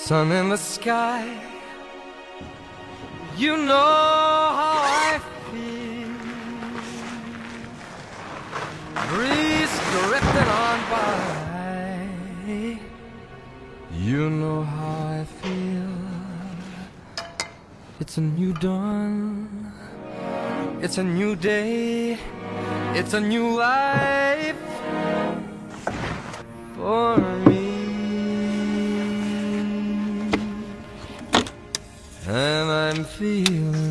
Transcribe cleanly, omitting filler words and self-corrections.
Sun in the sky, you know how I feel. Breeze drifting on by, you know how I feel. It's a new dawn, it's a new day, it's a new life for me. And I'm feeling